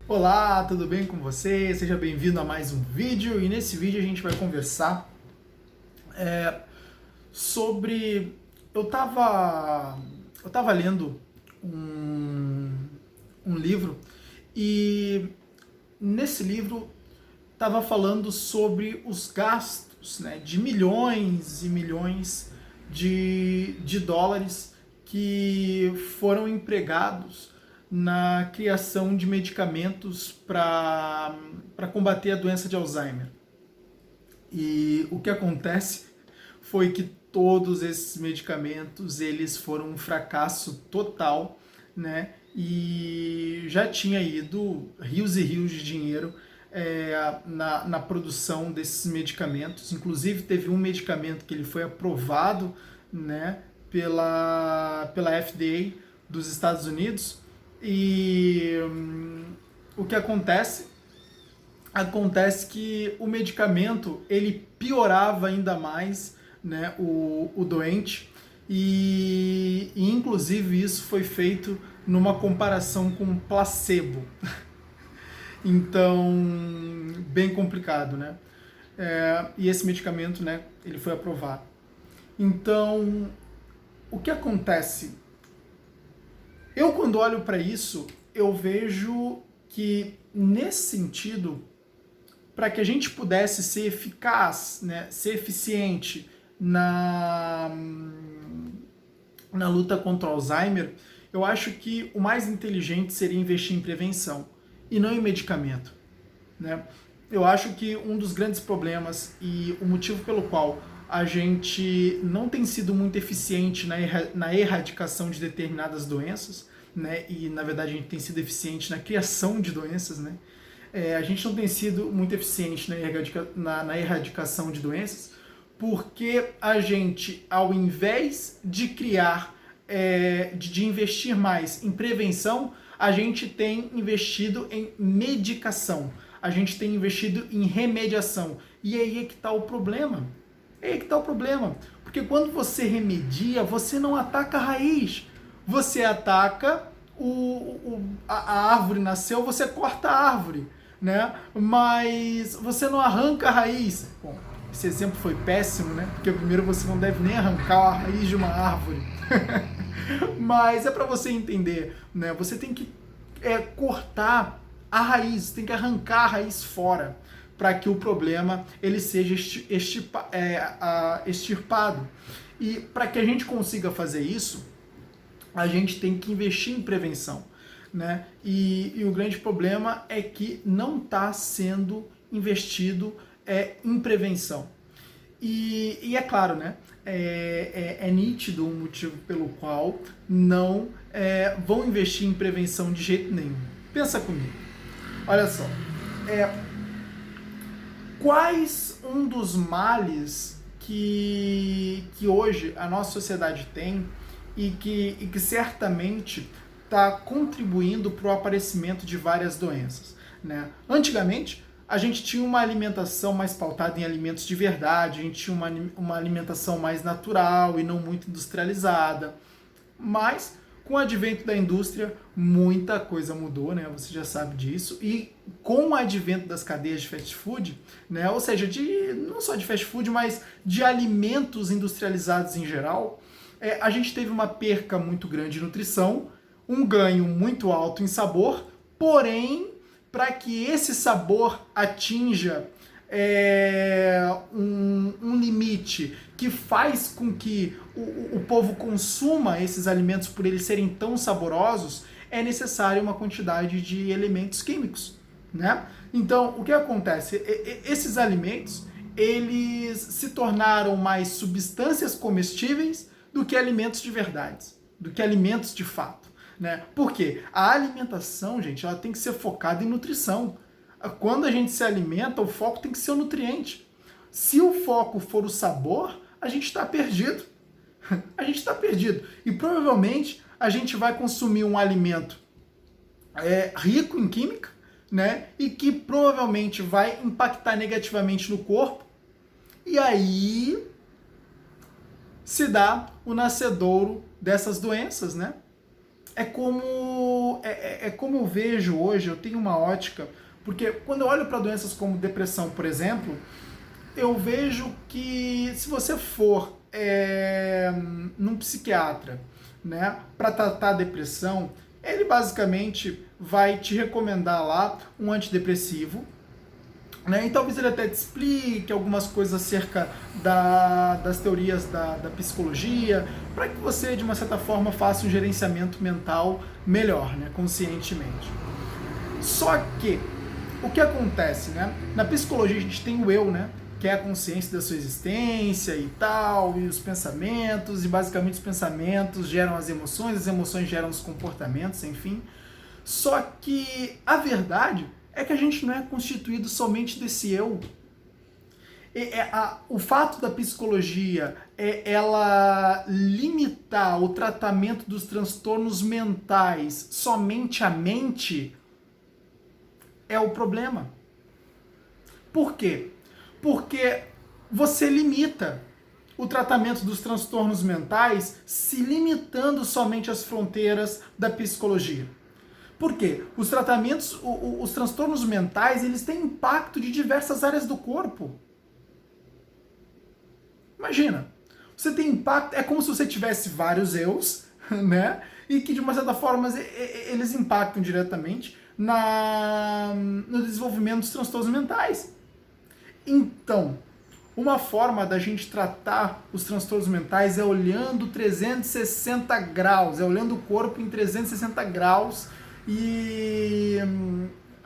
Olá, tudo bem com você? Seja bem-vindo a mais um vídeo e nesse vídeo a gente vai conversar sobre... Eu tava lendo um livro e nesse livro estava falando sobre os gastos, né, de milhões e milhões de dólares que foram empregados na criação de medicamentos para combater a doença de Alzheimer. E o que acontece foi que todos esses medicamentos eles foram um fracasso total, né? E já tinha ido rios e rios de dinheiro na produção desses medicamentos. Inclusive teve um medicamento que ele foi aprovado, né, pela FDA dos Estados Unidos. E o que acontece? Acontece que o medicamento ele piorava ainda mais, né, o doente e inclusive isso foi feito numa comparação com placebo. Então, bem complicado, né? E esse medicamento, né, ele foi aprovado. Então, o que acontece? Eu, quando olho para isso, eu vejo que, nesse sentido, para que a gente pudesse ser eficaz, né, ser eficiente na luta contra o Alzheimer, eu acho que o mais inteligente seria investir em prevenção e não em medicamento, né? Eu acho que um dos grandes problemas e o motivo pelo qual a gente não tem sido muito eficiente na erradicação de determinadas doenças, né? E na verdade a gente tem sido eficiente na criação de doenças, né? A gente não tem sido muito eficiente na erradicação de doenças porque a gente, ao invés de criar, de investir mais em prevenção, a gente tem investido em medicação, a gente tem investido em remediação. E aí é que está o problema. É aí que está o problema. Porque quando você remedia, você não ataca a raiz. Você ataca a árvore nasceu, você corta a árvore, né? Mas você não arranca a raiz. Bom, esse exemplo foi péssimo, né? Porque primeiro você não deve nem arrancar a raiz de uma árvore. Mas é para você entender, né? Você tem que cortar a raiz, tem que arrancar a raiz fora para que o problema ele seja extirpado. E para que a gente consiga fazer isso, a gente tem que investir em prevenção, né? E o grande problema é que não está sendo investido em prevenção. E é claro, né? É nítido o motivo pelo qual não vão investir em prevenção de jeito nenhum. Pensa comigo. Olha só. Quais um dos males que hoje a nossa sociedade tem e que certamente está contribuindo para o aparecimento de várias doenças, né? Antigamente, a gente tinha uma alimentação mais pautada em alimentos de verdade, a gente tinha uma alimentação mais natural e não muito industrializada. Mas, com o advento da indústria, muita coisa mudou, né? Você já sabe disso. E com o advento das cadeias de fast food, né? Ou seja, não só de fast food, mas de alimentos industrializados em geral, a gente teve uma perca muito grande de nutrição, um ganho muito alto em sabor, porém, para que esse sabor atinja um limite que faz com que o povo consuma esses alimentos por eles serem tão saborosos, é necessária uma quantidade de elementos químicos, né? Então, o que acontece? Esses alimentos, eles se tornaram mais substâncias comestíveis do que alimentos de verdade, do que alimentos de fato, né? Por quê? A alimentação, gente, ela tem que ser focada em nutrição. Quando a gente se alimenta, o foco tem que ser o nutriente. Se o foco for o sabor, a gente está perdido. A gente está perdido. E provavelmente a gente vai consumir um alimento rico em química, né? E que provavelmente vai impactar negativamente no corpo. E aí se dá o nascedouro dessas doenças, né? como eu vejo hoje, eu tenho uma ótica, porque quando eu olho para doenças como depressão, por exemplo, eu vejo que se você for num psiquiatra, né, para tratar a depressão, ele basicamente vai te recomendar lá um antidepressivo, né, e talvez ele até te explique algumas coisas acerca das teorias da psicologia, para que você, de uma certa forma, faça um gerenciamento mental melhor, né, conscientemente. Só que, o que acontece, né? Na psicologia a gente tem o eu, né? Que é a consciência da sua existência e tal, e os pensamentos, e basicamente os pensamentos geram as emoções geram os comportamentos, enfim. Só que a verdade é que a gente não é constituído somente desse eu. O fato da psicologia ela limitar o tratamento dos transtornos mentais somente à mente é o problema. Por quê? Porque você limita o tratamento dos transtornos mentais se limitando somente às fronteiras da psicologia. Por quê? Os tratamentos, os transtornos mentais, eles têm impacto de diversas áreas do corpo. Imagina, você tem impacto, é como se você tivesse vários eus, né? E que de uma certa forma eles impactam diretamente no desenvolvimento dos transtornos mentais. Então, uma forma da gente tratar os transtornos mentais é olhando 360 graus, é olhando o corpo em 360 graus e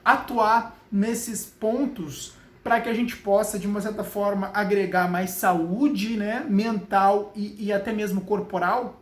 atuar nesses pontos para que a gente possa, de uma certa forma, agregar mais saúde, né, mental e até mesmo corporal.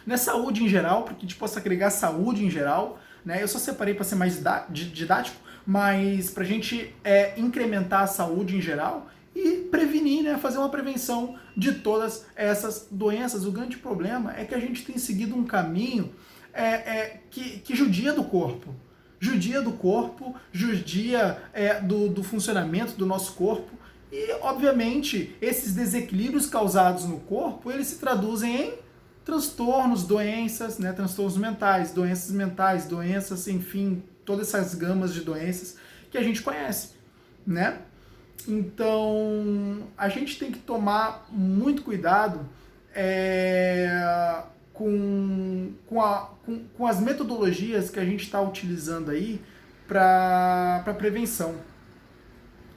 Não é saúde em geral, porque a gente possa agregar saúde em geral, né? Eu só separei para ser mais didático, mas para a gente incrementar a saúde em geral e prevenir, né? Fazer uma prevenção de todas essas doenças. O grande problema é que a gente tem seguido um caminho que judia do corpo. Judia do corpo, judia do funcionamento do nosso corpo. E, obviamente, esses desequilíbrios causados no corpo, eles se traduzem em transtornos, doenças, né, transtornos mentais, doenças, enfim, todas essas gamas de doenças que a gente conhece, né? Então, a gente tem que tomar muito cuidado com as metodologias que a gente está utilizando aí para prevenção,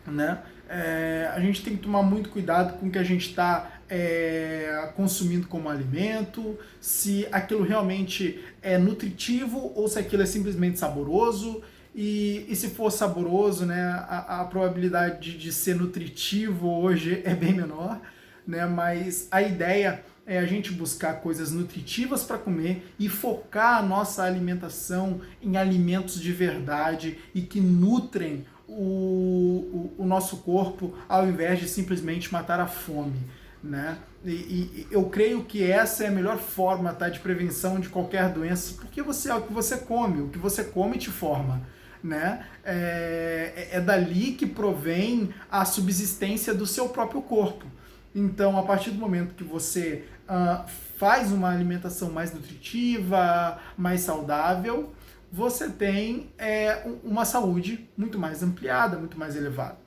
né? A gente tem que tomar muito cuidado com o que a gente está consumindo como alimento, se aquilo realmente é nutritivo ou se aquilo é simplesmente saboroso. E se for saboroso, né, a probabilidade de ser nutritivo hoje é bem menor, né? Mas a ideia é a gente buscar coisas nutritivas para comer e focar a nossa alimentação em alimentos de verdade e que nutrem o nosso corpo ao invés de simplesmente matar a fome, né? E eu creio que essa é a melhor forma, tá, de prevenção de qualquer doença, porque é o que você come te forma, né? É dali que provém a subsistência do seu próprio corpo. Então, a partir do momento que você faz uma alimentação mais nutritiva, mais saudável, você tem uma saúde muito mais ampliada, muito mais elevada,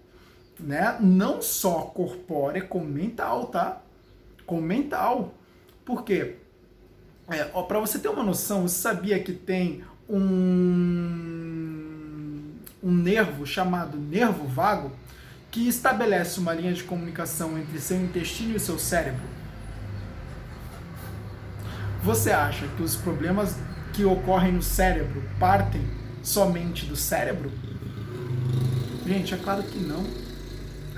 né? Não só corpórea, como mental, tá? Como mental. Por quê? Para você ter uma noção, você sabia que tem um nervo chamado nervo vago que estabelece uma linha de comunicação entre seu intestino e o seu cérebro? Você acha que os problemas que ocorrem no cérebro partem somente do cérebro? Gente, é claro que não.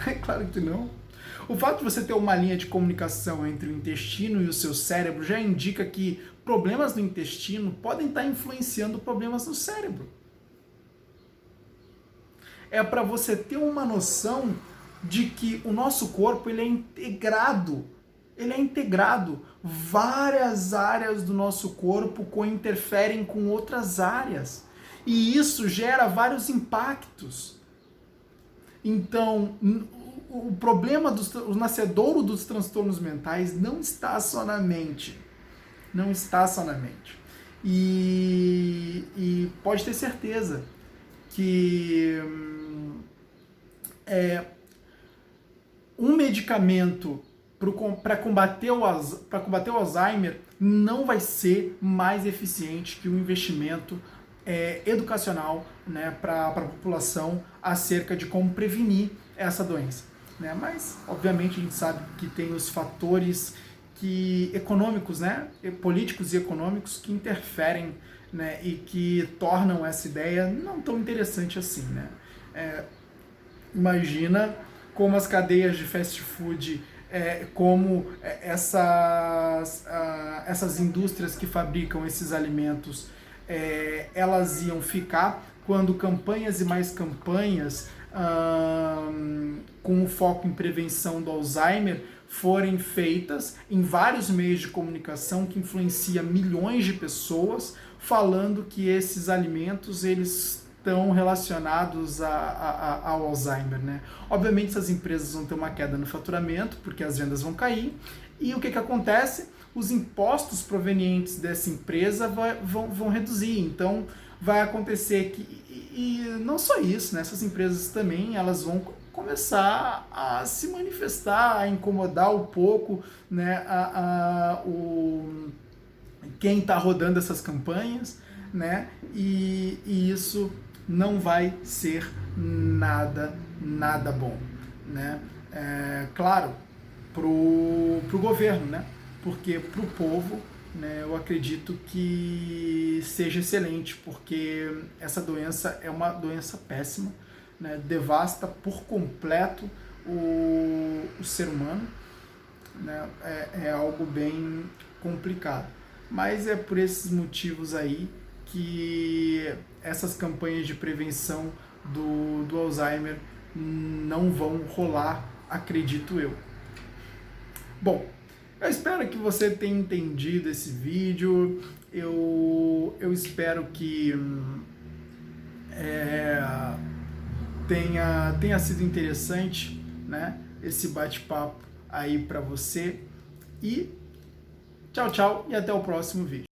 É claro que não. O fato de você ter uma linha de comunicação entre o intestino e o seu cérebro já indica que problemas no intestino podem estar influenciando problemas no cérebro. É para você ter uma noção de que o nosso corpo ele é integrado. Ele é integrado. Várias áreas do nosso corpo interferem com outras áreas. E isso gera vários impactos. Então, o problema, o nascedouro dos transtornos mentais não está só na mente. Não está só na mente. E pode ter certeza que um medicamento para combater o Alzheimer não vai ser mais eficiente que um investimento educacional, né, para a população acerca de como prevenir essa doença. Né? Mas, obviamente, a gente sabe que tem os fatores econômicos, né, políticos e econômicos que interferem, né, e que tornam essa ideia não tão interessante assim. Né? Imagina como as cadeias de fast food, essas indústrias que fabricam esses alimentos, elas iam ficar quando campanhas e mais campanhas com foco em prevenção do Alzheimer forem feitas em vários meios de comunicação que influenciam milhões de pessoas, falando que esses alimentos eles estão relacionados ao Alzheimer, né? Obviamente essas empresas vão ter uma queda no faturamento, porque as vendas vão cair, e o que acontece? Os impostos provenientes dessa empresa vão reduzir, então vai acontecer que, e não só isso, né? Essas empresas também elas vão começar a se manifestar, a incomodar um pouco, né, quem está rodando essas campanhas, né? E isso não vai ser nada bom, né? Claro, pro governo, né? Porque pro povo, né, eu acredito que seja excelente, porque essa doença é uma doença péssima, né? Devasta por completo o ser humano, né? É algo bem complicado. Mas é por esses motivos aí que essas campanhas de prevenção do Alzheimer não vão rolar, acredito eu. Bom, eu espero que você tenha entendido esse vídeo, eu espero que tenha sido interessante, né, esse bate-papo aí para você, e tchau, tchau, e até o próximo vídeo.